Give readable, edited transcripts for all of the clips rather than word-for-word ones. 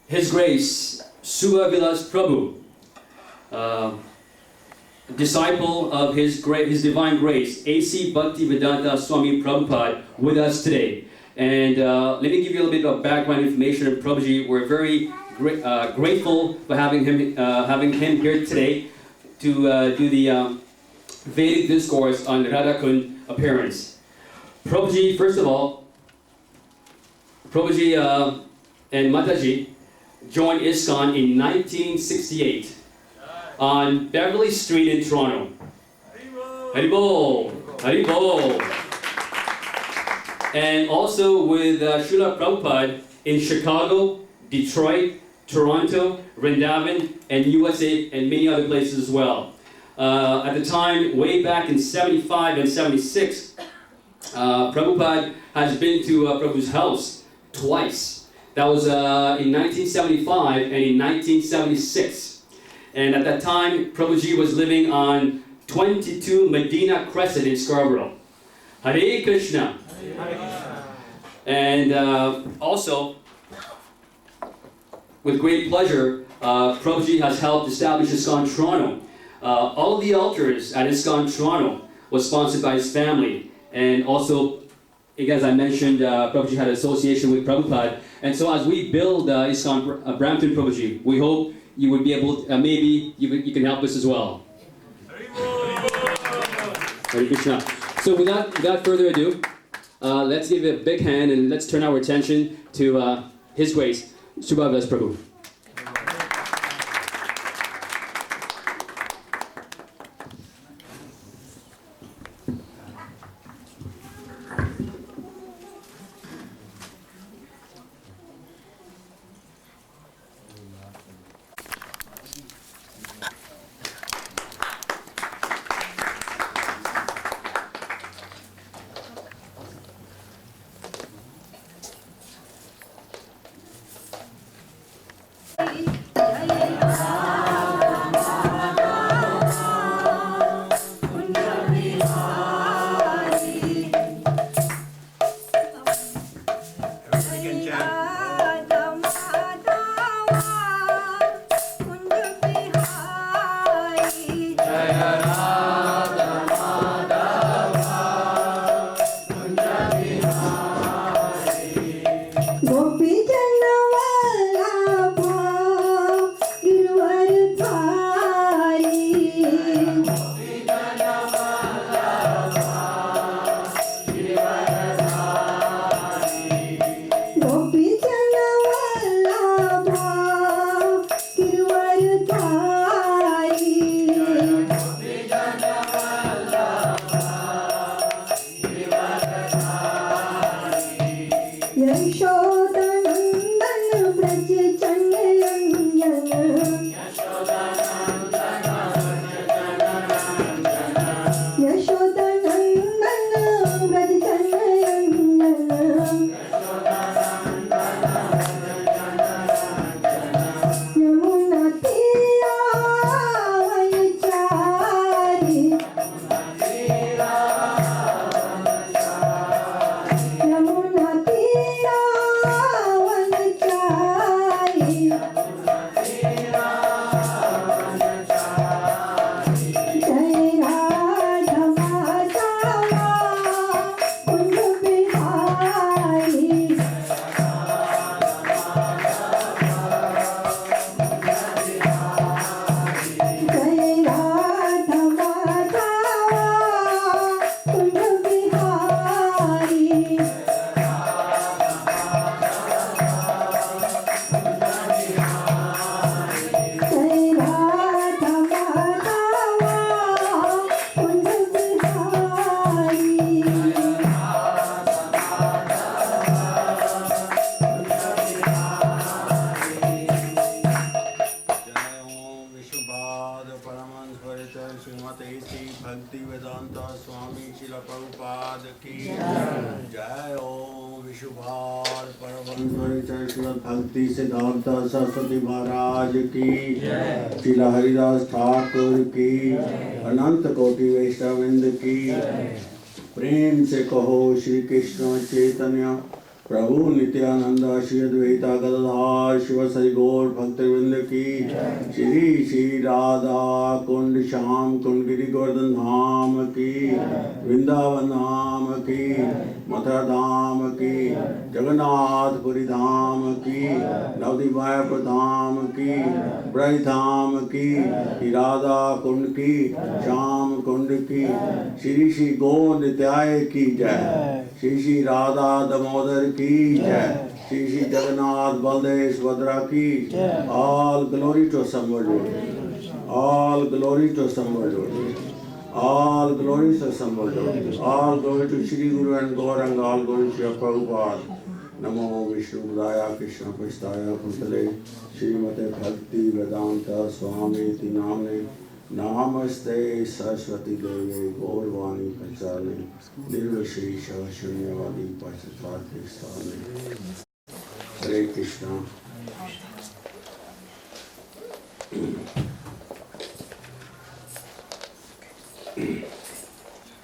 His Grace, Subhavilas Prabhu, disciple of His Divine Grace, A.C. Bhaktivedanta Swami Prabhupada, with us today. And let me give you a little bit of background information on Prabhuji. We're very grateful for having him here today to do the Vedic discourse on Radha Kund appearance. Prabhuji, first of all, Prabhuji and Mataji joined Iskcon in 1968 on Beverly Street in Toronto. Haribol! Haribol! And also with Srila Prabhupada in Chicago, Detroit, Toronto, Vrindavan, and USA, and many other places as well. At the time, way back in 75 and 76, Prabhupada has been to Prabhu's house twice. That was in 1975 and in 1976. And at that time, Prabhuji was living on 22 Medina Crescent in Scarborough. Hare Krishna. And also, with great pleasure, Prabhuji has helped establish Iskcon Toronto. All of the altars at Iskcon Toronto was sponsored by his family. And also, as I mentioned, Prabhuji had an association with Prabhupada. And so as we build Iskcon Brampton, Prabhuji, we hope you would be able to, maybe you can help us as well. Hare Krishna. So without further ado, let's give a big hand and let's turn our attention to His Grace, Subhavilas Prabhu. भक्ति सिद्धांत सरस्वती महाराज की, श्रीला हरिदास ठाकुर की, अनंत कोटि वैष्णववृंद की। प्रेम से कहो Shri Krishna Chaitanya Prabhu Nityananda Shri Advaita Gadadhar Shiva Sari Gaur Bhaktivinoda ki Shri Shri Radha Kund Sham Kund Giri Govardhan Dham ki Vrindavan Dham ki Mathura Dham ki Jagannath Puri Dham ki Navadvip Dham ki Braj Dham ki Shri Radha Kund ki Sham Kund ki Shri Shri Gaur Nityay ki Jai Shri Shri Radha Damodar ki Jai Shri Shri Jagannath Baldev Subhadra ki Jai. All glory to somebody. All glory to somebody. All glory to somebody. All glory to Shri Guru and Gauranga. All glory to Prabhupada. Namo Vishnu Daya Krishna Pristaya Putale Srimate Bhakti Vedanta Swami Tinamne Namaste Saraswati Devi Gaurvani Pachale Nirvashesha Shunyavadi Pachapati Swami. Hare Krishna.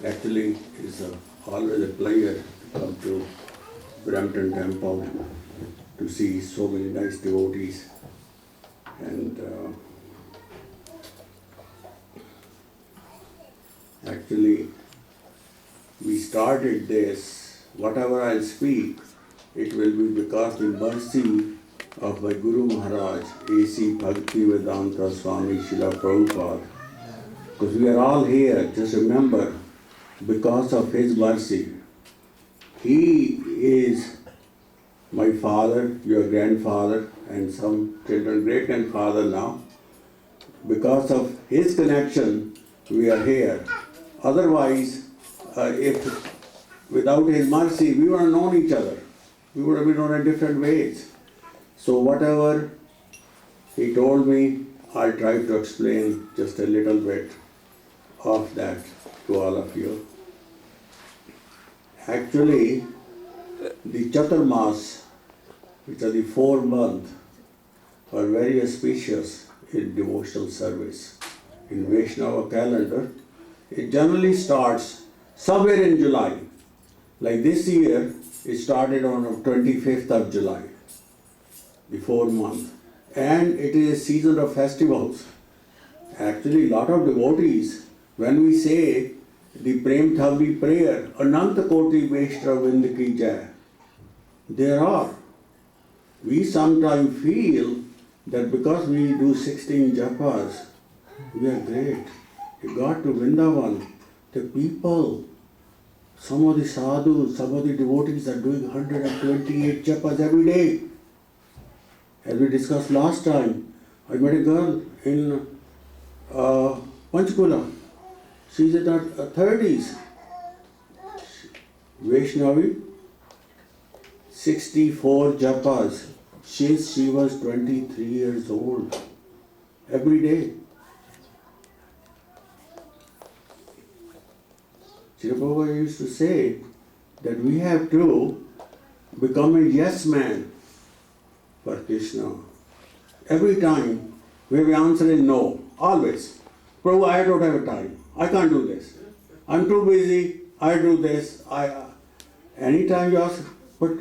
Actually, it's always a pleasure to come to Brampton Temple to see so many nice devotees. And actually, we started this, whatever I'll speak, it will be because the mercy of my Guru Maharaj, A.C. Bhakti Vedanta Swami Srila Prabhupada. Because we are all here, just remember, because of his mercy. He is my father, your grandfather, and some children, great-grandfather now. Because of his connection, we are here. Otherwise, if without his mercy, we would have known each other. We would have been on a different ways. So whatever he told me, I'll try to explain just a little bit of that to all of you. Actually, the Chaturmas, which are the 4 months, are very auspicious in devotional service. In Vaishnava calendar, it generally starts somewhere in July. Like this year, it started on the 25th of July, the 4 month. And it is a season of festivals. Actually, a lot of devotees, when we say the Prem Thavri prayer, Ananta Koti Vaishnavind ki Jai, there are. We sometimes feel that because we do 16 japas, we are great. You got to Vrindavan, the people, some of the sadhus, some of the devotees are doing 128 japas every day. As we discussed last time, I met a girl in Panchkula. She's in her 30s. Vaishnavi, 64 japas since she was 23 years old. Every day. Srila Prabhupada used to say that we have to become a yes man for Krishna. Every time where answer is no, always. Prabhu, I don't have time. I can't do this. I'm too busy. I do this. Anytime you ask, but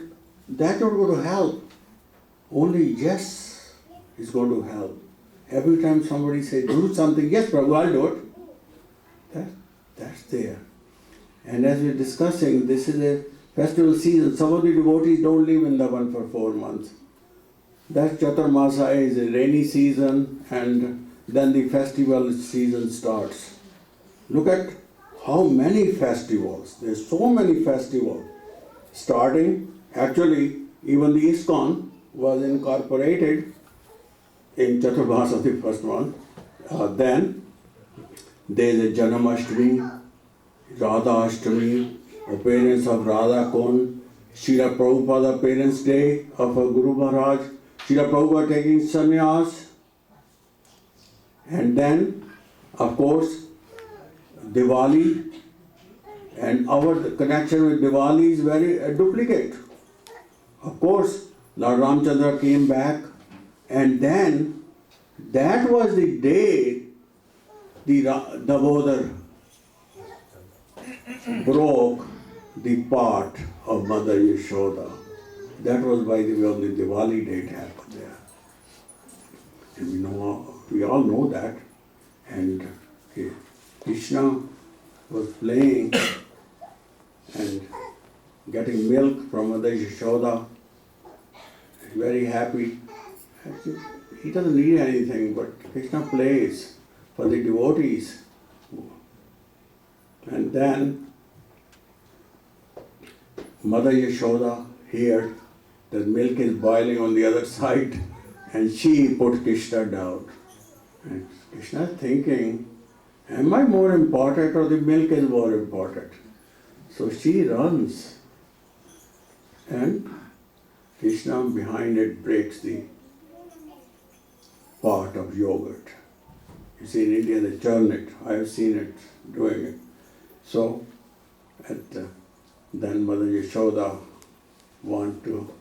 that's not going to help. Only yes is going to help. Every time somebody says, do something, yes, Prabhu, I'll do it. That's there. And as we're discussing, this is a festival season. Some of the devotees don't live in Vrindavan for 4 months. That Chaturmasa is a rainy season, and then the festival season starts. Look at how many festivals. There's so many festivals. Starting, actually, even the Iskcon was incorporated in Chaturmasa, the first one. Then there's a Janmashtami, Radha Ashtami, appearance of Radha Kund, Srila Prabhupada Parents' Day of Guru Maharaj, Srila Prabhupada taking sannyas, and then, of course, Diwali, and our connection with Diwali is very duplicate. Of course, Lord Ramchandra came back, and then that was the day the Damodar broke the part of Mother Yashoda. That was by the way on the Diwali day it happened there. And we all know that. And Krishna was playing and getting milk from Mother Yashoda. Very happy. He doesn't need anything, but Krishna plays for the devotees. And then Mother Yashoda heard that milk is boiling on the other side, and she put Krishna down. And Krishna is thinking, am I more important or the milk is more important? So she runs, and Krishna behind it breaks the pot of yogurt. You see in India they churn it. I have seen it doing it. So then Mother Yashoda want to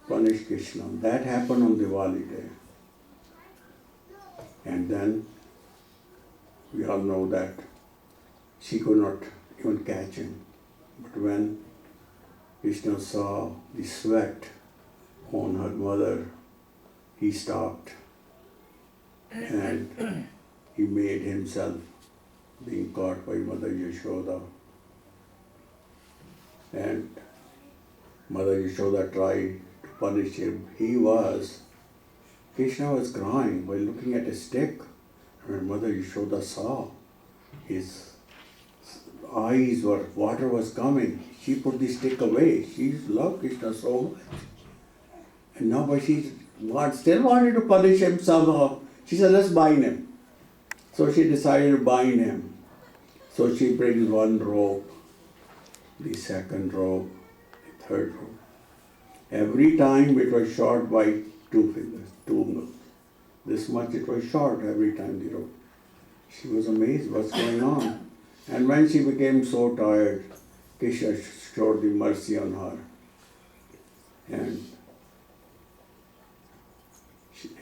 punish Krishna. That happened on Diwali day. And then we all know that she could not even catch him. But when Krishna saw the sweat on her mother, he stopped and he made himself being caught by Mother Yashoda. And Mother Yashoda tried to punish him. Krishna was crying by looking at a stick. And Mother Yashoda saw his eyes water was coming. She put the stick away. She loved Krishna so much. And now but she still wanted to punish him somehow. She said, let's bind him. So she decided to bind him. So she brings one rope, the second rope, the third rope. Every time it was short by 2 fingers, 2 ungles. This much it was short every time the rope. She was amazed what's going on. And when she became so tired, Krishna showed the mercy on her. And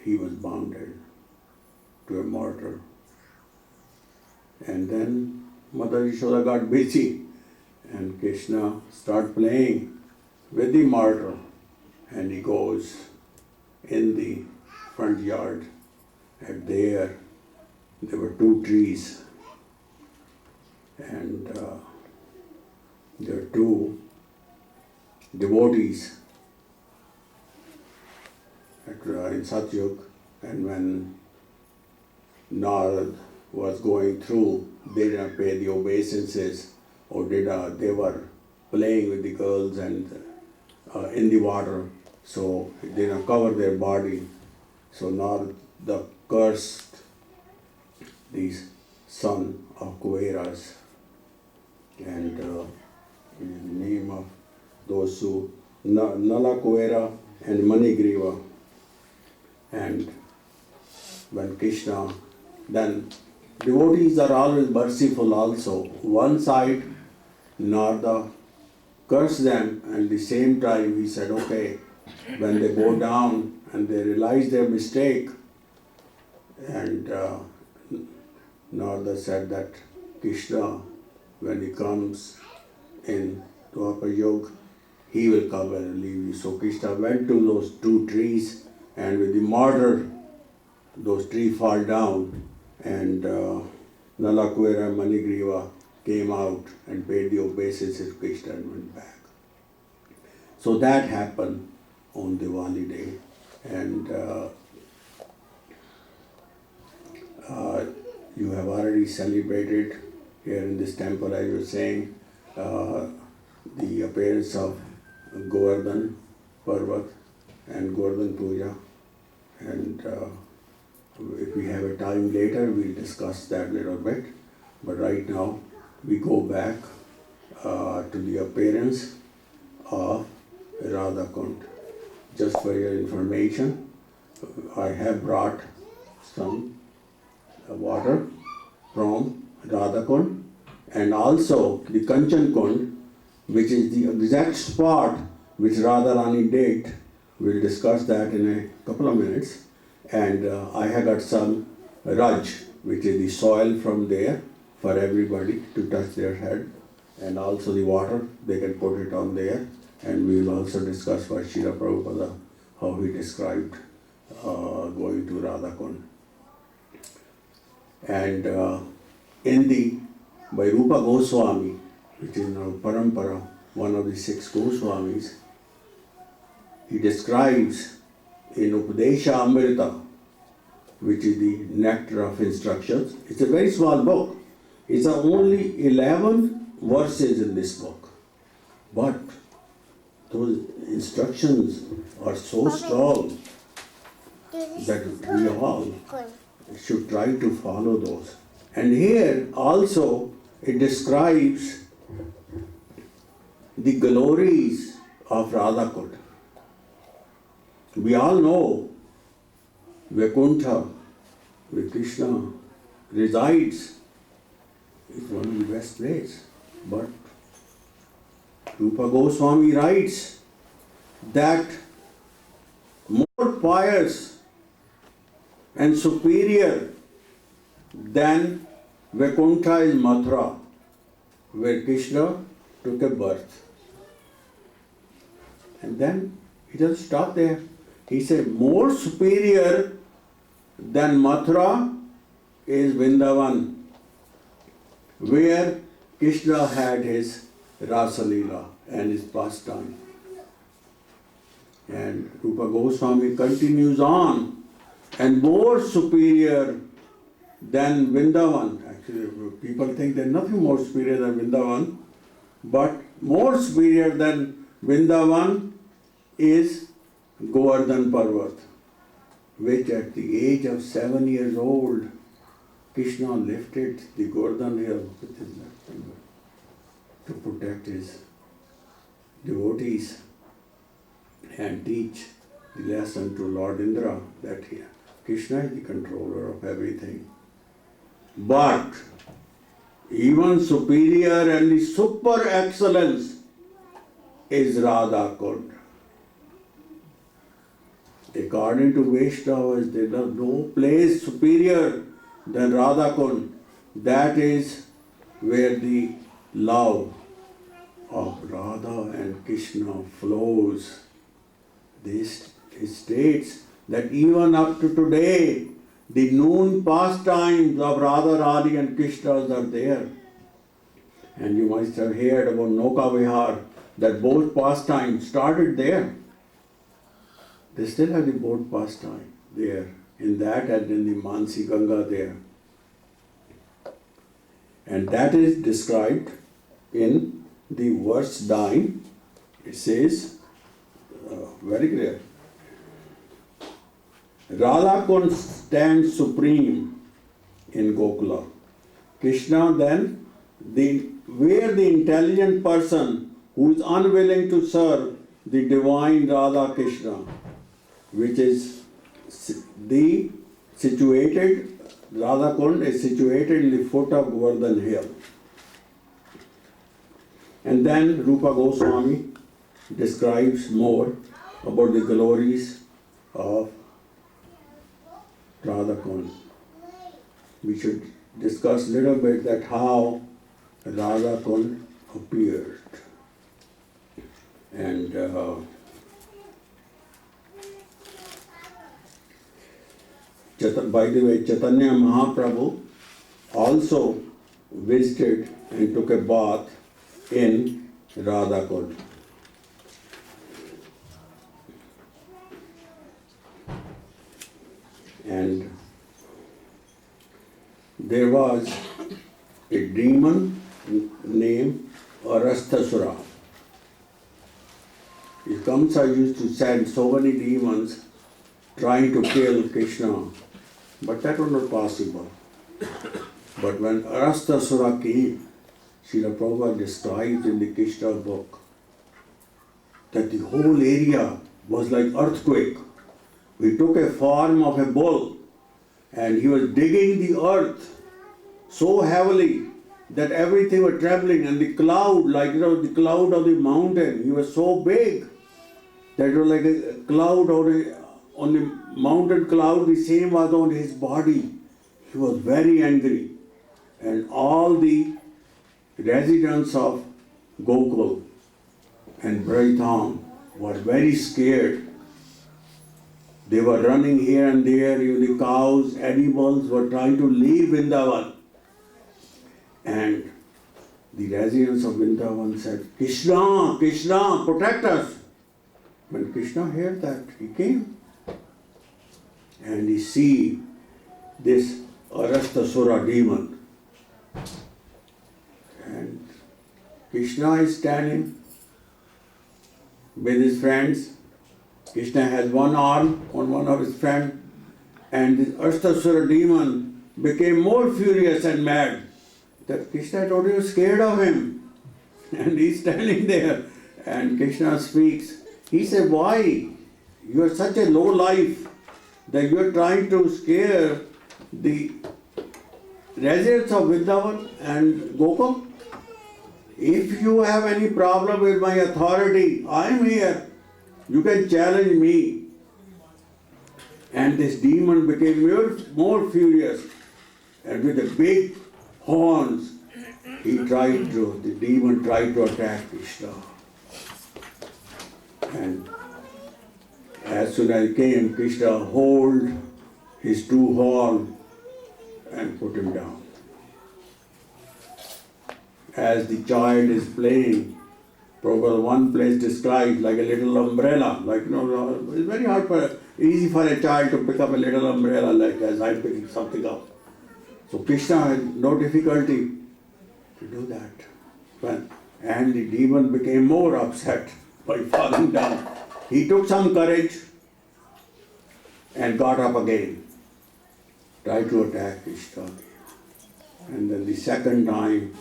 he was bounded to a mortar. And then Mother Yashoda got busy and Krishna started playing with the mortar, and he goes in the front yard, and there were 2 trees, and there were 2 devotees in Satyug, and when Narad was going through, they didn't pay the obeisances, or they were playing with the girls and in the water, so they didn't cover their body. So Narad cursed the son of Kuveras, and in the name of those who Nala Kuvera and Manigriva. And when Krishna, then devotees are always merciful also. One side, Narada cursed them, and at the same time he said, okay, when they go down and they realize their mistake, and Narada said that Krishna, when he comes in Dwapar Yuga, he will come and leave you. So Krishna went to those 2 trees, and with the mortar, those trees fall down, and Nalakuvera and Manigriva came out and paid the obeisances to Krishna and went back. So that happened on Diwali day, and you have already celebrated here in this temple, as you were saying, the appearance of Govardhan Parvat and Govardhan Puja, and if we have a time later, we'll discuss that a little bit. But right now, we go back to the appearance of Radha Kund. Just for your information, I have brought some water from Radha Kund, and also the Kanchan Kund, which is the exact spot which Radharani did. We'll discuss that in a couple of minutes. And I have got some Raj, which is the soil from there for everybody to touch their head, and also the water, they can put it on there, And we will also discuss by Srila Prabhupada how he described going to Radha Kund. And by Rupa Goswami, which is now Parampara, one of the 6 Goswamis, he describes in Upadesha Amrita, which is the nectar of instructions. It's a very small book. It's only 11 verses in this book. But those instructions are so strong that we all should try to follow those. And here also it describes the glories of Radha Kund. We all know Vaikuntha, where Krishna resides, is one of the best places. But Rupa Goswami writes that more pious and superior than Vaikuntha is Mathura, where Krishna took a birth. And then he doesn't stop there. He said, more superior than Mathura is Vrindavan, where Krishna had his Rasa Leela and his pastime. And Rupa Goswami continues on, and more superior than Vrindavan. Actually, people think there's nothing more superior than Vrindavan, but more superior than Vrindavan is Govardhan Parvat, which at the age of 7 years old, Krishna lifted the Govardhan hill with his left finger to protect his devotees and teach the lesson to Lord Indra that Krishna is the controller of everything. But even superior and the super excellence is Radha Kund. According to Vaishnavas, there is no place superior than Radha Kund. That is where the love of Radha and Krishna flows. This states that even up to today, the noon pastimes of Radha Rani and Krishna are there. And you must have heard about Noka Vihar, that both pastimes started there. They still have the boat pastime there, in that and in the Mansi Ganga there. And that is described in the verse 9. It says, very clear, Radha Kund stands supreme in Gokula. Krishna then, where the intelligent person who is unwilling to serve the divine Radha Krishna, which is Radha Kund is situated in the foot of Govardhan hill. And then Rupa Goswami describes more about the glories of Radha Kund. We should discuss a little bit that how Radha Kund appeared. And by the way, Chaitanya Mahaprabhu also visited and took a bath in Radha Kund. And there was a demon named Arasthasura. Kamsa used to send so many demons trying to kill Krishna, but that was not possible. But when Arasthasura came, Srila Prabhupada describes in the Krishna book that the whole area was like earthquake. We took a form of a bull and he was digging the earth so heavily that everything was trembling, and the cloud, the cloud of the mountain, he was so big that it was like a cloud on the mountain cloud, the same was on his body. He was very angry. And all the residents of Gokul and Brahitham were very scared. They were running here and there, the cows, animals were trying to leave Vrindavan. And the residents of Vrindavan said, Krishna, Krishna, protect us. When Krishna heard that, he came. And he see this Arastasura demon. And Krishna is standing with his friends. Krishna has one arm on one of his friends. And this Arastasura demon became more furious and mad. That Krishna told you scared of him. And he's standing there. And Krishna speaks. He said, why? You are such a low life that you are trying to scare the residents of Vrindavan and Gokul. If you have any problem with my authority, I am here. You can challenge me. And this demon became more furious. And with the big horns, the demon tried to attack Krishna. And as soon as he came, Krishna hold his two horns and put him down. As the child is playing, Prabhu, one place described like a little umbrella. It's very easy for a child to pick up a little umbrella like as I'm picking something up. So Krishna had no difficulty to do that. And the demon became more upset by falling down. He took some courage and got up again, tried to attack Krishna. And then the second time,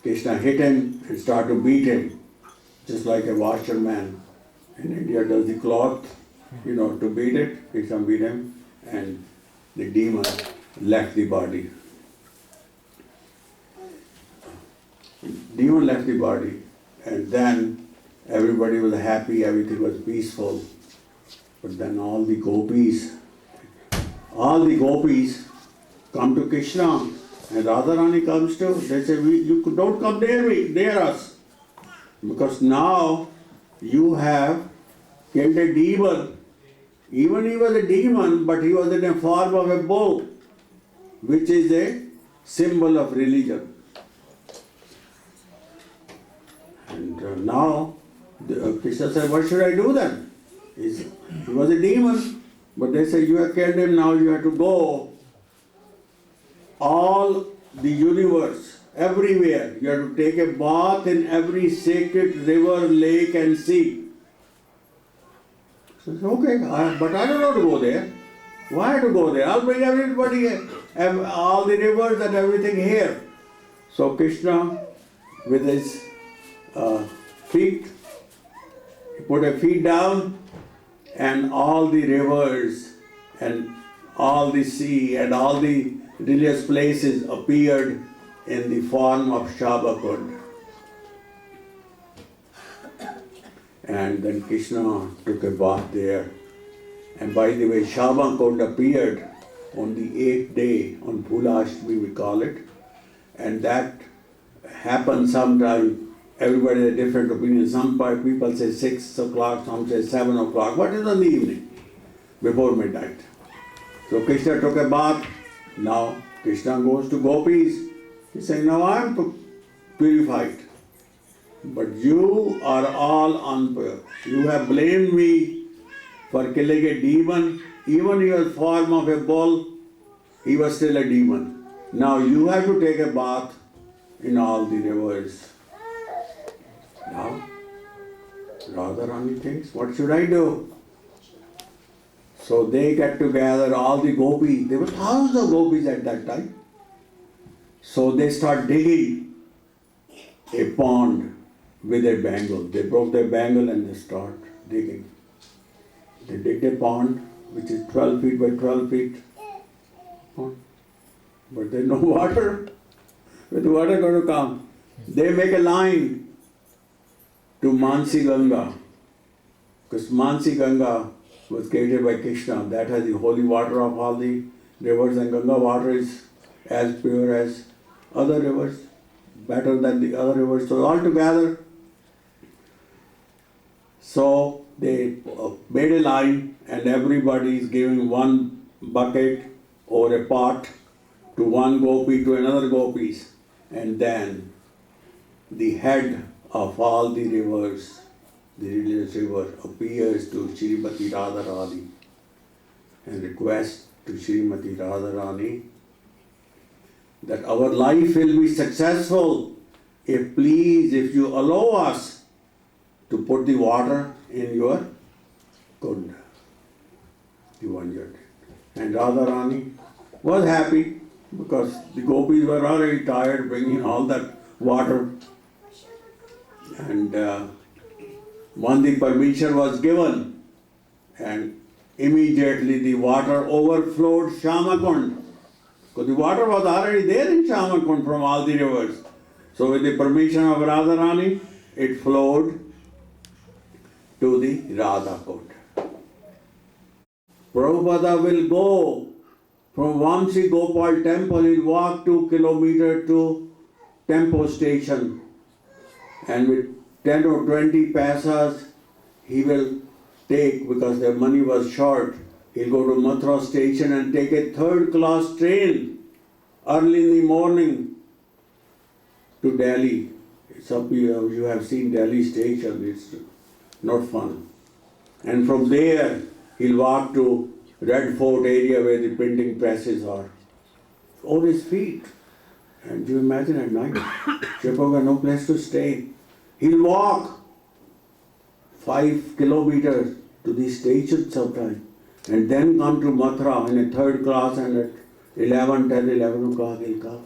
Krishna hit him and started to beat him, just like a washerman in India does the cloth, to beat it. Krishna beat him, and the demon left the body. Demon left the body, and then everybody was happy, everything was peaceful. But then all the gopis come to Krishna, and Radharani comes too. They say, you don't come near us, because now you have killed a demon. Even he was a demon, but he was in the form of a bull, which is a symbol of religion. And now Krishna said, what should I do then? He was a demon, but they say, you have killed him, now you have to go all the universe, everywhere. You have to take a bath in every sacred river, lake and sea. So okay, but I don't want to go there. Why to go there? I'll bring everybody, all the rivers and everything here. So Krishna, with his feet, he put his feet down, and all the rivers and all the sea and all the religious places appeared in the form of Kund. And then Krishna took a bath there. And by the way, Kund appeared on the 8th day, on Bhulashtami we call it. And that happened sometime. Everybody has a different opinion. Some people say 6 o'clock, some say 7 o'clock. What is in the evening? Before midnight. So Krishna took a bath. Now Krishna goes to gopis. He says, now I am purified. But you are all impure. You have blamed me for killing a demon. Even in the form of a bull, he was still a demon. Now you have to take a bath in all the rivers. Now, Radharani thinks, what should I do? So they get together, all the gopis. There were thousands of gopis at that time. So they start digging a pond with a bangle. They broke their bangle and they start digging. They dig a pond which is 12 feet by 12 feet. But there's no water. Where the water going to come? They make a line to Mansi Ganga, because Mansi Ganga was created by Krishna. That has the holy water of all the rivers, and Ganga water is as pure as other rivers, better than the other rivers. So all together, So they made a line and everybody is giving one bucket or a pot to one gopi to another gopis. And then the head of all the rivers, the religious river, appears to Srimati Radharani and requests to Srimati Radharani that our life will be successful if you allow us to put the water in your Kund, the one. And Radharani was happy because the gopis were already tired bringing all that water. And when the permission was given, and immediately the water overflowed Shamakund. Because the water was already there in Shamakund from all the rivers. So with the permission of Radharani, it flowed to the Radha Kund. Prabhupada will go from Vamsi Gopal temple, he'll walk 2 kilometers to Tempo station, and with 10 or 20 paisas he will take, because their money was short, he'll go to Mathura station and take a 3rd class train early in the morning to Delhi. Some of you have seen Delhi station, it's not fun. And from there he'll walk to Red Fort area where the printing presses are. On his feet. And you imagine at night, Shripa got no place to stay. He'll walk 5 kilometers to the station sometime and then come to Mathura in a 3rd class, and at 11 o'clock he'll come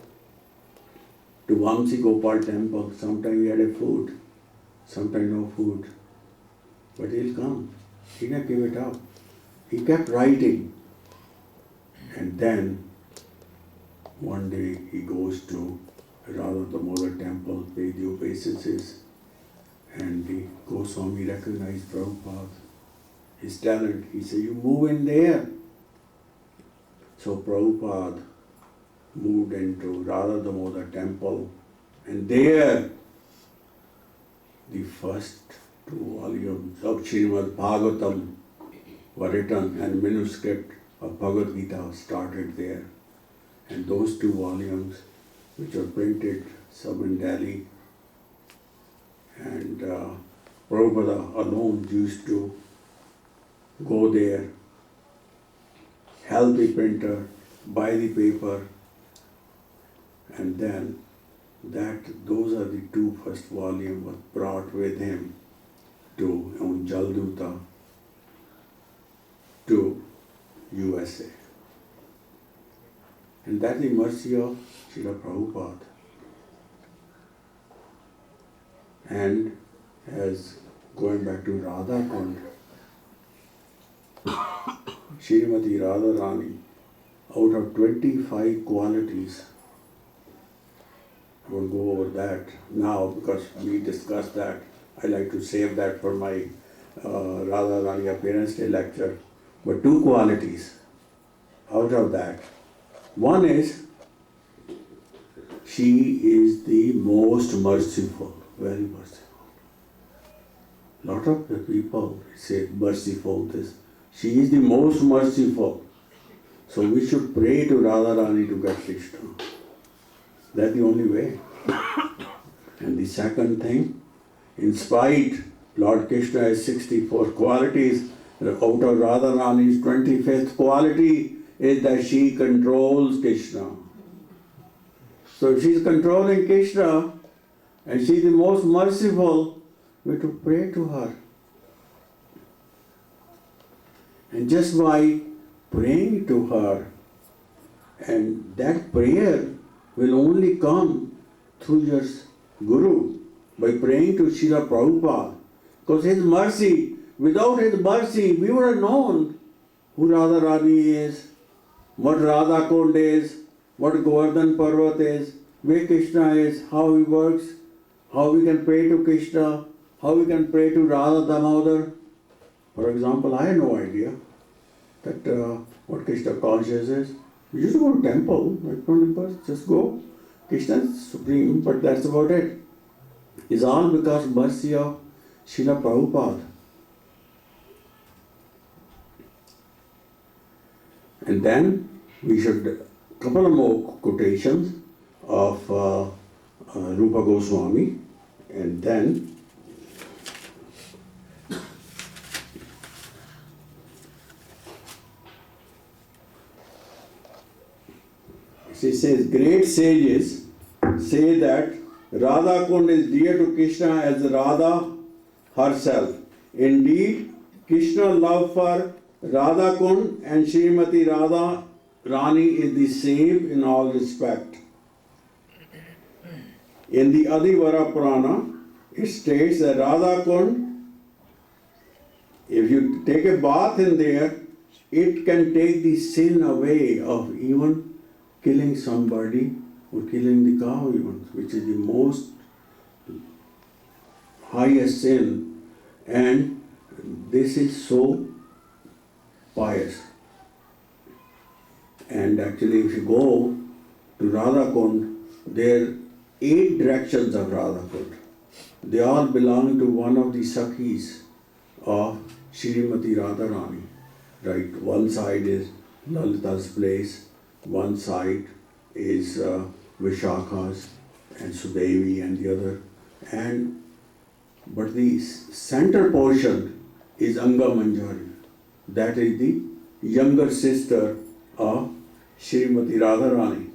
to Vamsi Gopal temple. Sometime he had a food, sometime no food. But he'll come. He didn't give it up. He kept writing. And then one day he goes to Radha Damodar temple, pay the obeisances, and the Goswami recognized Prabhupada, his talent. He said, you move in there. So Prabhupada moved into Radha Damodar temple, and there the first 2 volumes of Srimad Bhagavatam were written, and manuscript of Bhagavad Gita started there. And those 2 volumes, which were printed, some in Delhi, and Prabhupada alone used to go there, help the printer, buy the paper, and then those are the 2 first volumes was brought with him to on Jalduta to USA. And that's the mercy of Srila Prabhupada. And as going back to Radha Kund, Srimati Radharani, out of 25 qualities, I won't go over that now because we discussed that. I like to save that for my Radharani Appearance Day lecture. But 2 qualities out of that. One is, she is the most merciful, very merciful. Lot of the people say merciful this. She is the most merciful. So we should pray to Radharani to get Krishna. That's the only way. And the second thing, in spite, Lord Krishna has 64 qualities. Out of Radharani's 25th quality is that she controls Krishna. So if she's controlling Krishna and she's the most merciful, we have to pray to her. And just by praying to her, and that prayer will only come through your Guru, by praying to Srila Prabhupada. Because his mercy, without his mercy, we would have known who Radharani is, what Radha Kund is, what Govardhan Parvat is, where Krishna is, how he works, how we can pray to Krishna, how we can pray to Radha Damodar. For example, I had no idea that what Krishna consciousness is. We used to go to temple, like just go. Krishna is supreme, but that's about it. It's all because mercy of Srila Prabhupada. And then we should couple of more quotations of Rupa Goswami, and then she says, great sages say that Radha Kund is dear to Krishna as Radha herself. Indeed, Krishna's love for Radha Kund and Srimati Radha Rani is the same in all respect. In the Adivara Purana, it states that Radha Kund, if you take a bath in there, it can take the sin away of even killing somebody or killing the cow even, which is the most highest sin. And this is so pious. And actually if you go to Radha Kund, there are 8 directions of Radha Kund. They all belong to one of the Sakhis of Srimati Radharani. Right, one side is Lalita's place, one side is Vishakha's and Sudevi and the other. But the center portion is Anga Manjari. That is the younger sister of Srimati Radharani.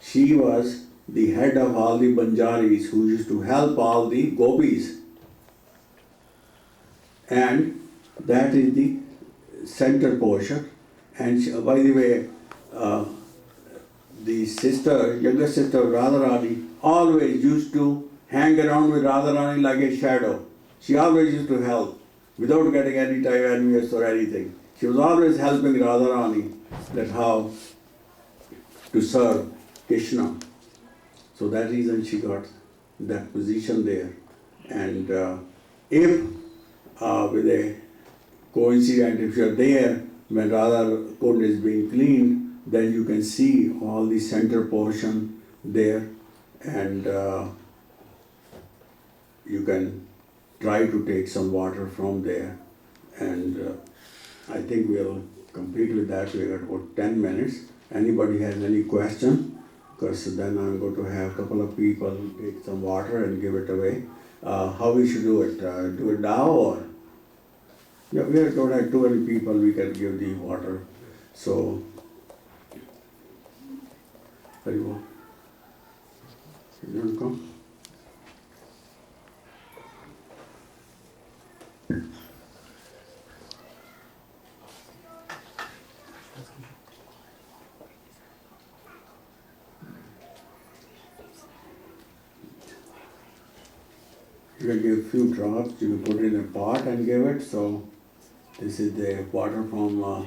She was the head of all the Banjaris who used to help all the gopis. And that is the center portion. And she, by the way, the sister, younger sister of Radharani, always used to hang around with Radharani like a shadow. She always used to help without getting any time envious or anything. She was always helping Radharani that how to serve Krishna. So that reason she got that position there. And if with a coincidence, if you're there when Radha Kund is being cleaned, then you can see all the center portion there, and you can try to take some water from there. And I think we'll complete with that. We got about 10 minutes. Anybody has any question? Because then I'm going to have a couple of people take some water and give it away. How we should do it? Do it now or? Yeah, we don't have too many people we can give the water. So, very well. You want to come? You can give a few drops, you can put it in a pot and give it. So this is the water from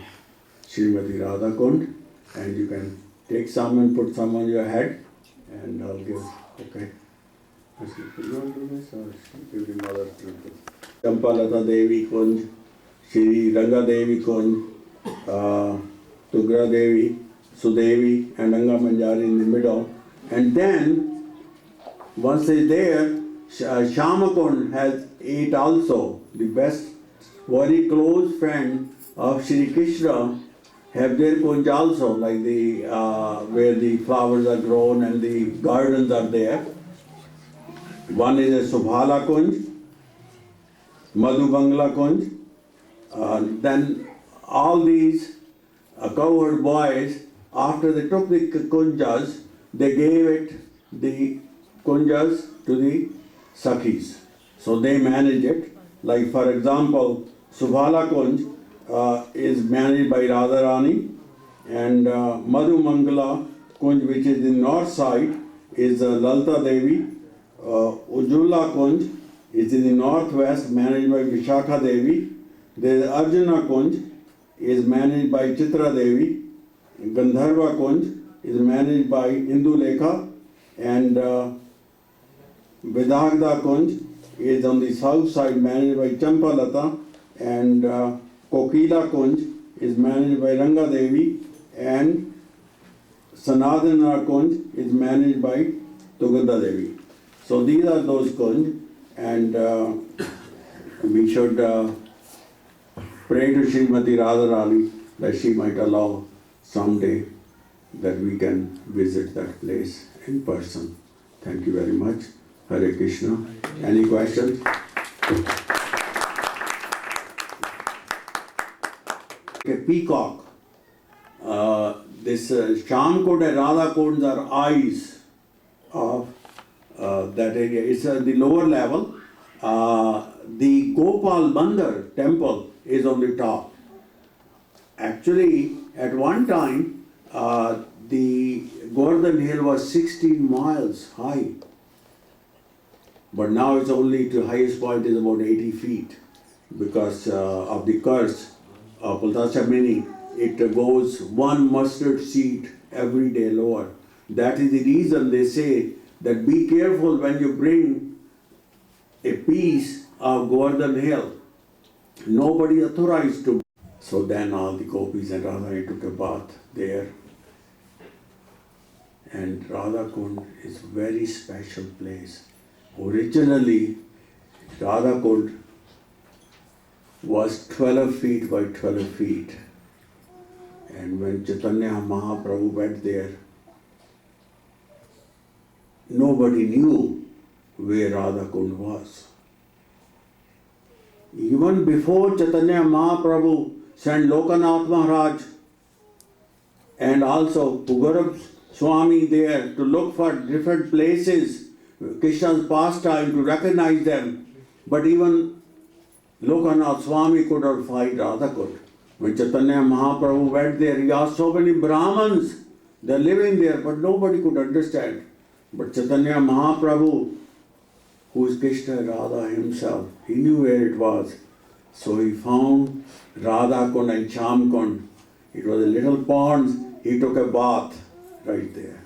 Srimati Radha Kund, and you can take some and put some on your head, and I'll give, okay. You want to do this or give the mother to do? Astalatha Devi Kund, Shri Raga Devi Kund, Tugra Devi, Sudevi, and Anga Manjari in the middle. And then, once they're there, Shama Kund has 8 also. The best, very close friend of Shri Krishna have their kunj also, like the where the flowers are grown and the gardens are there. One is a Subhala Kunj, Madhu Bangla Kunj. Then all these cowherd boys, after they took the kunjas, they gave it the kunjas to the Sakhis. So they manage it. Like for example, Subhala Kunj is managed by Radharani, and Madhu Mangala Kunj, which is in north side, is Lalita Devi. Ujjula Kunj is in the northwest, managed by Vishakha Devi. There is Arjuna Kunj is managed by Chitra Devi. Gandharva Kunj is managed by Indu Lekha, and Vidagda Kunj is on the south side, managed by Champalata, and Kokila Kunj is managed by Ranga Devi, and Sanadana Kunj is managed by Tuganda Devi. So these are those kunj, and we should pray to Srimati Radharani that she might allow someday that we can visit that place in person. Thank you very much. Hare Krishna. Any questions? A peacock. This Shyam Kund and Radha Kund are eyes of that area. It's the lower level. The Gopal Mandir temple is on the top. Actually, at one time, the Govardhan Hill was 16 miles high. But now it's only the highest point is about 80 feet because of the curse of Pultashamini. It goes one mustard seed every day lower. That is the reason they say that be careful when you bring a piece of Govardhan Hill. Nobody authorized to. So then all the gopis and Radha took a bath there. And Radha Kund is a very special place. Originally, Radha Kund was 12 feet by 12 feet. And when Chaitanya Mahaprabhu went there, nobody knew where Radha Kund was. Even before Chaitanya Mahaprabhu sent Lokanath Maharaj and also Pugarab Swami there to look for different places, Krishna's pastime, to recognize them. But even Lokanath Swami could not find Radha Kund. When Chaitanya Mahaprabhu went there, he asked so many Brahmins, they're living there, but nobody could understand. But Chaitanya Mahaprabhu, who is Krishna Radha himself, he knew where it was. So he found Radha Kund and Shyam Kund. It was a little pond, he took a bath right there.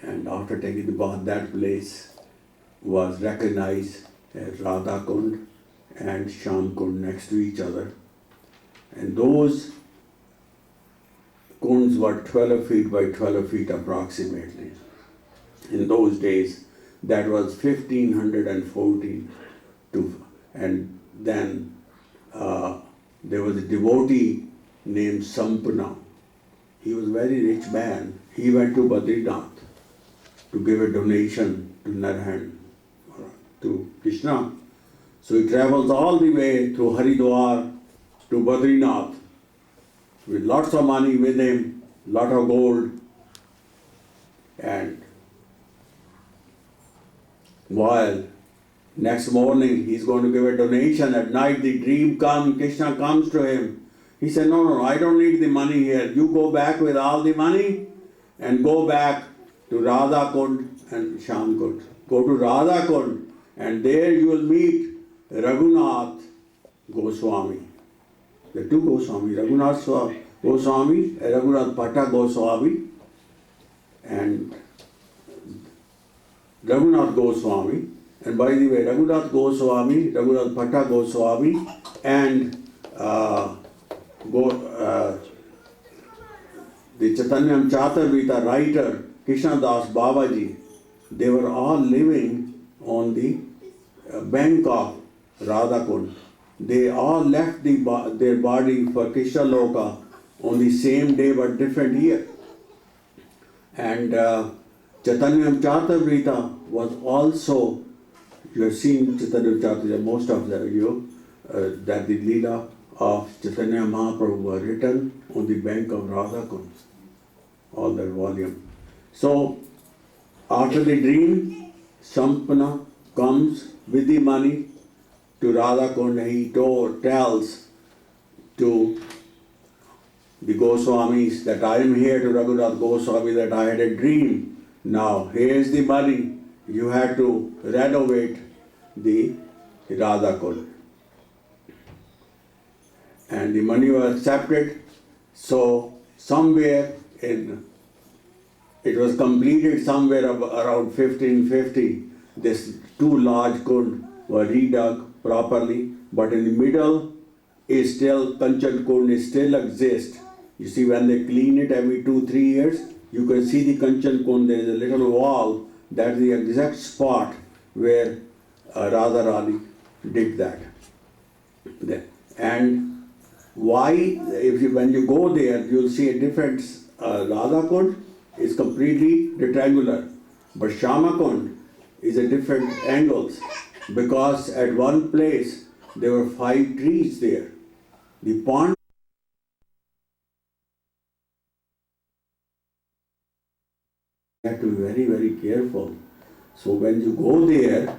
And after taking the bath, that place was recognized as Radha Kund and Shyam Kund next to each other. And those kunds were 12 feet by 12 feet approximately. In those days, that was 1514. And then there was a devotee named Sampana. He was a very rich man. He went to Badrinath to give a donation to Narhan, to Krishna. So he travels all the way through Haridwar to Badrinath with lots of money with him, lot of gold. And while next morning he's going to give a donation, at night the dream comes, Krishna comes to him. He said, no, I don't need the money here. You go back with all the money and go back to Radha Kund and Shyam Kund. Go to Radha Kund and there you will meet Raghunath Goswami. The two Goswami, Raghunath Goswami and Raghunath Bhatta Goswami. And Raghunath Goswami. And by the way, Raghunath Goswami, Raghunath Bhatta Goswami and the Chaitanya Chaturvita writer Krishna Das Babaji, they were all living on the bank of Radha Kund. They all left their body for Krishna Loka on the same day but different year. And Chaitanya Chaturvita was also, you have seen Chaitanya Chaturvita, most of you, that the Leela of Chaitanya Mahaprabhu were written on the bank of Radha Kund, all that volume. So, after the dream, Sampana comes with the money to Radha Kund. He tells to the Goswamis that I am here, to Raghunath Goswami, that I had a dream. Now, here's the money. You have to renovate the Radha Kund. And the money was accepted. So, somewhere it was completed somewhere around 1550. This two large kund were redug properly, but in the middle is still Kanchan Kund still exists. You see, when they clean it every 2-3 years, you can see the Kanchan Kund. There is a little wall. That's the exact spot where Radharani did that. There. And why, when you go there, you'll see a different, Radha Kund is completely rectangular, but Shama Kund is a different angles, because at one place there were 5 trees there. The pond you have to be very, very careful. So when you go there,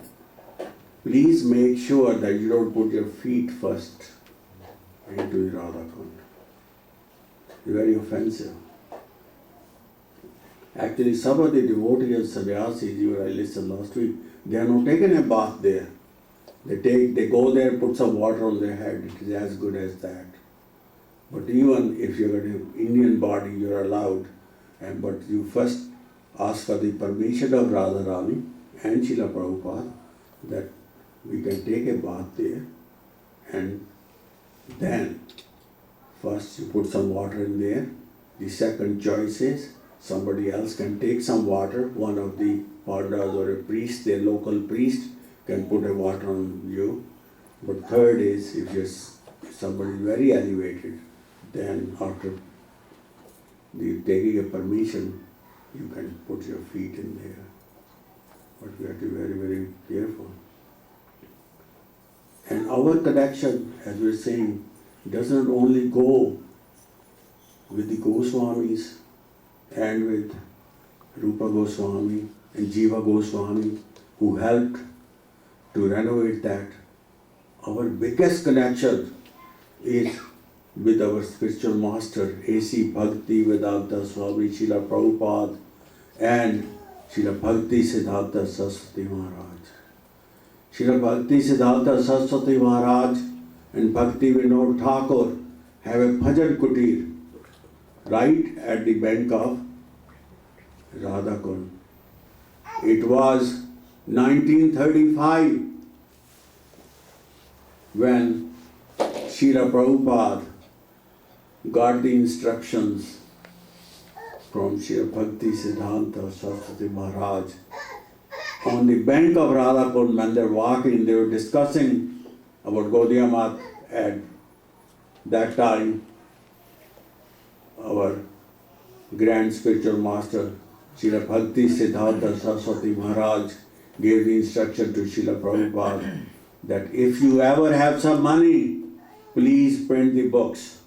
please make sure that you don't put your feet first into the Radha Kund. It's very offensive. Actually, some of the devotees and sannyasis, I listened last week, they are not taking a bath there. They go there, put some water on their head. It is as good as that. But even if you're an Indian body, you're allowed. But you first ask for the permission of Radharani and Srila Prabhupada that we can take a bath there, and then first you put some water in there. The second choice is somebody else can take some water, one of the pandas or a priest, their local priest can put a water on you. But third is, if you're somebody very elevated, then after taking a permission, you can put your feet in there. But we have to be very, very careful. And our connection, as we're saying, doesn't only go with the Goswamis and with Rupa Goswami and Jiva Goswami, who helped to renovate that. Our biggest connection is with our spiritual master, A.C. Bhakti Vedanta Swami Srila Prabhupada and Srila Bhakti Siddhanta Saraswati Maharaj. Srila Bhakti Siddhanta Saraswati Maharaj and Bhakti Vinod Thakur have a bhajan kutir right at the bank of Radha Kund. It was 1935 when Srila Prabhupada got the instructions from Srila Bhakti Siddhanta Saraswati Maharaj. On the bank of Radha Kund, when they were walking, they were discussing about Gaudiya Mat. At that time, our grand spiritual master, Srila Bhakti Siddhanta Saraswati Maharaj, gave the instruction to Srila Prabhupada that if you ever have some money, please print the books.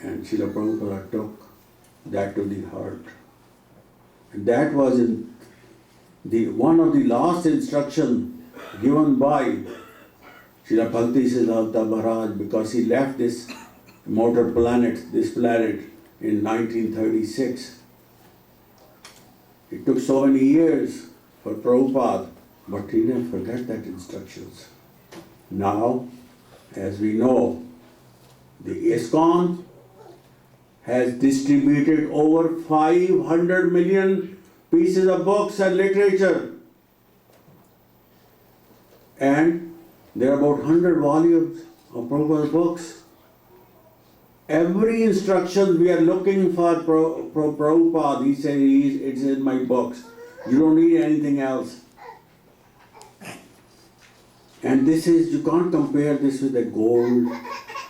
And Srila Prabhupada took that to the heart. And that was one of the last instructions given by Srila Bhakti Siddhanta Maharaj, because he left this mortal planet, in 1936. It took so many years for Prabhupada, but he didn't forget that instructions. Now, as we know, the Iskcon has distributed over 500 million pieces of books and literature. And there are about 100 volumes of Prabhupada's books. Every instruction we are looking for Prabhupada, he says, it's in my books. You don't need anything else. And you can't compare this with a gold,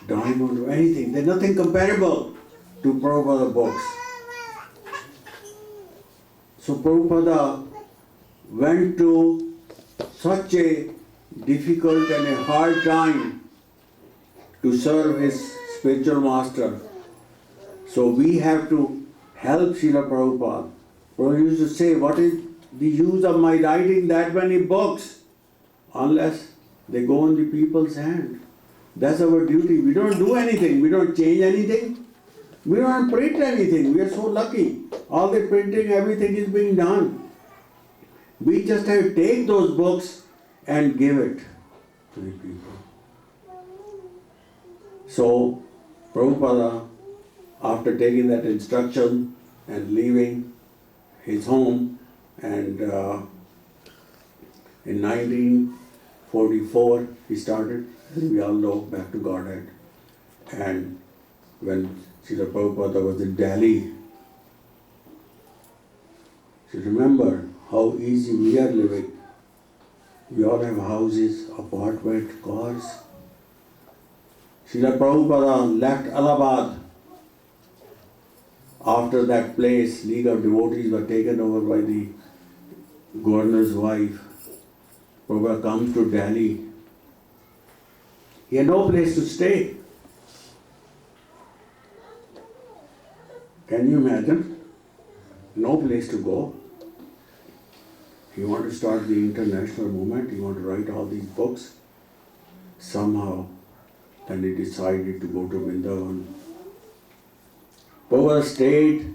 diamond, or anything. There's nothing comparable to Prabhupada's books. So Prabhupada went to such a difficult and a hard time to serve his spiritual master. So we have to help Srila Prabhupada. Prabhupada used to say, what is the use of my writing that many books unless they go in the people's hand? That's our duty. We don't do anything. We don't change anything. We don't print anything. We are so lucky. All the printing, everything is being done. We just have to take those books and give it to the people. So, Prabhupada, after taking that instruction and leaving his home, and in 1944 he started, we all know, Back to Godhead. And when Srila Prabhupada was in Delhi, so remember how easy we are living. We all have houses, apartments, cars. Srila Prabhupada left Allahabad. After that place, League of Devotees were taken over by the governor's wife. Prabhupada comes to Delhi. He had no place to stay. Can you imagine? No place to go. He wanted to start the international movement. He wanted to write all these books. Somehow, then he decided to go to Vrindavan. Prabhupada stayed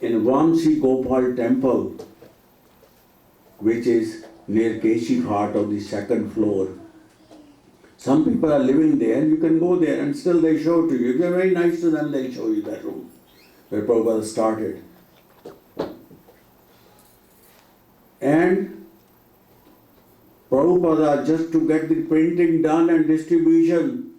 in Vamsi Gopal temple, which is near Keshi Ghat of the second floor. Some people are living there, you can go there and still they show to you. If you're very nice to them, they'll show you that room where Prabhupada started. And Prabhupada, just to get the printing done and distribution,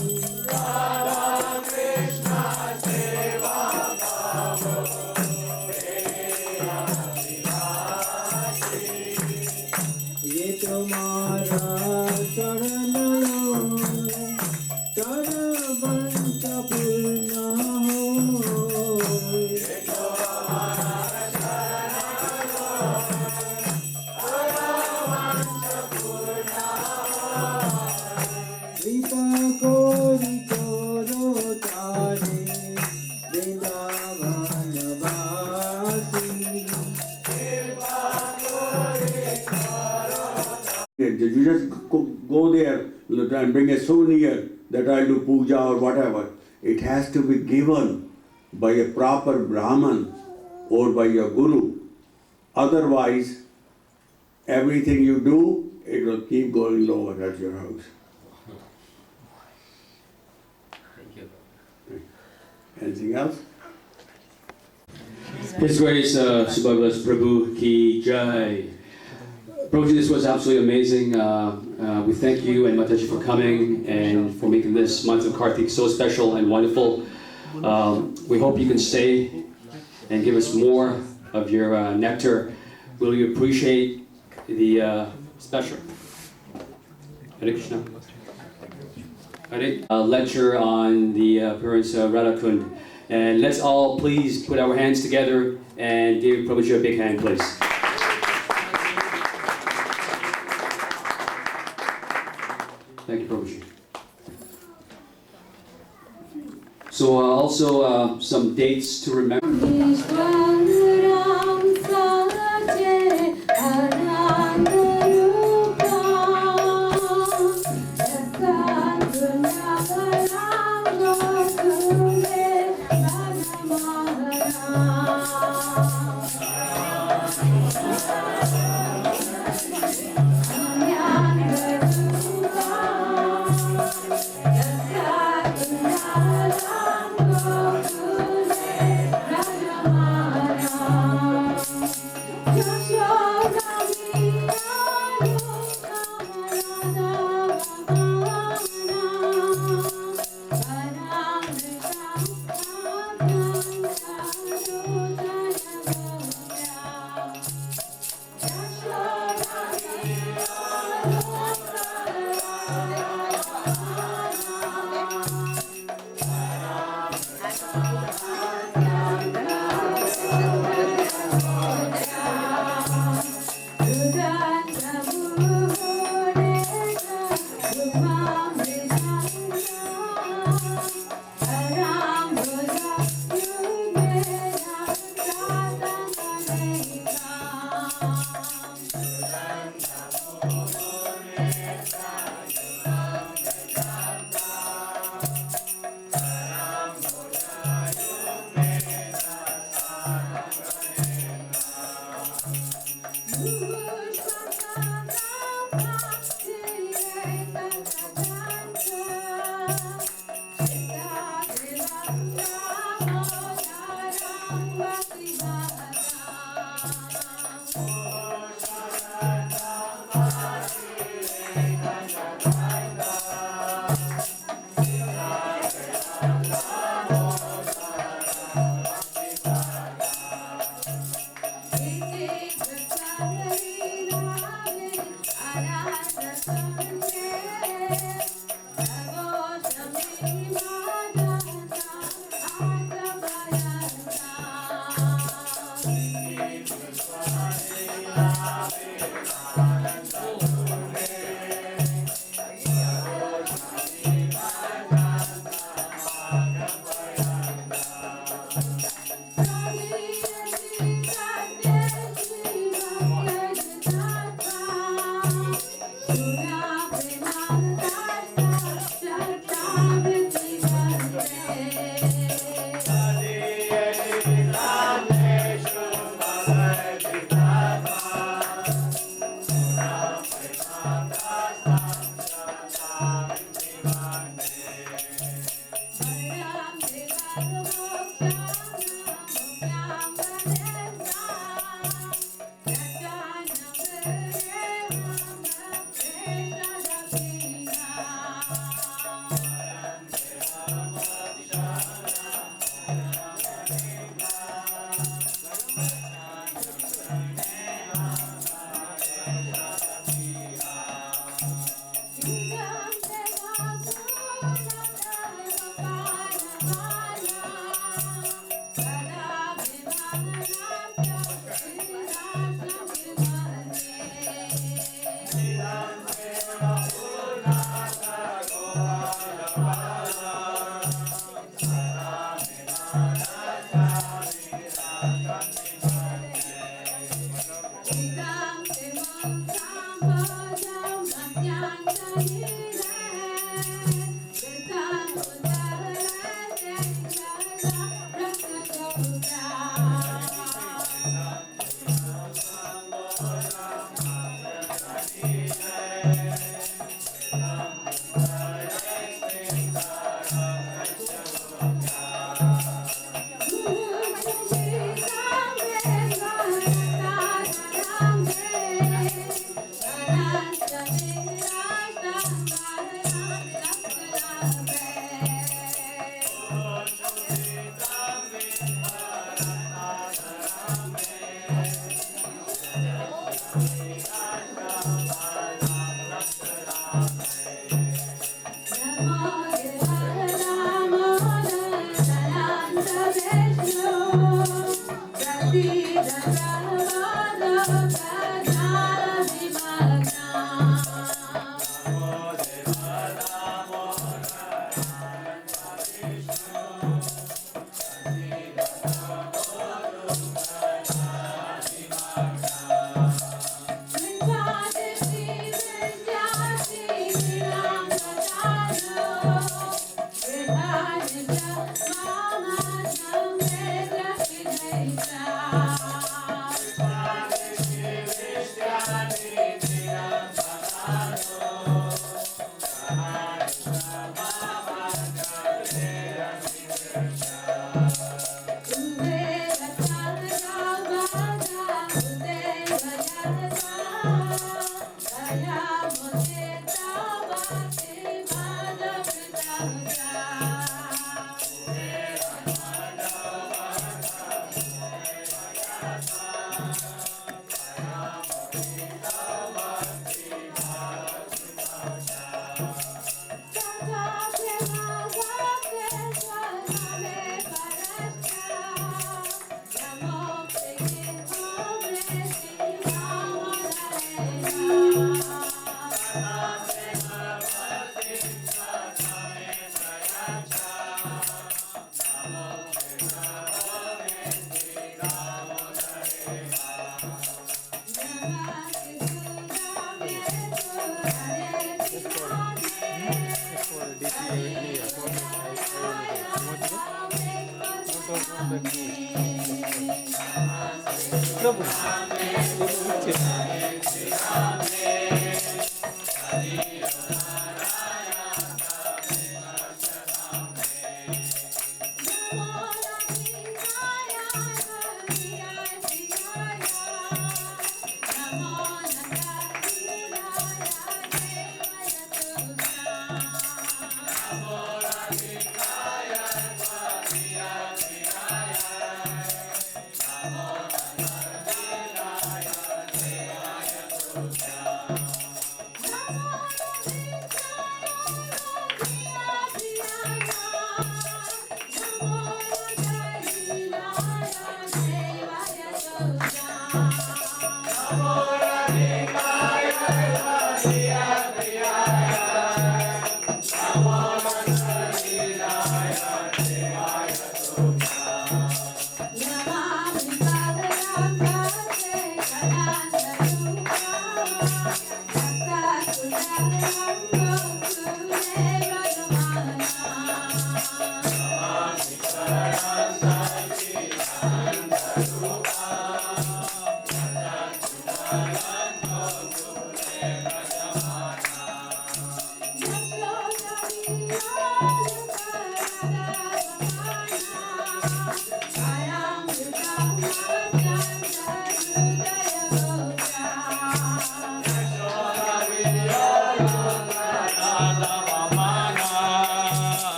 ये तुम्हारा शरण लो, कर वंश पूर्ण हो। कृपा कोरि करो तारे, वृंदावन वासी। You just go there and bring a souvenir that I'll do puja or whatever. It has to be given by a proper Brahman or by a guru. Otherwise, everything you do, it will keep going lower at your house. Thank you. Anything else? His Grace Subhavilas Prabhu Ki Jai. Prabhuji, this was absolutely amazing. We thank you and Mataji for coming and for making this month of Kartik so special and wonderful. We hope you can stay and give us more of your nectar. Really appreciate the special Hare Krishna. Lecture on the appearance of Radha Kund. And let's all please put our hands together and give Prabhuji a big hand, please. Thank you, Prabhuji. So also some dates to remember.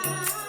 Krishna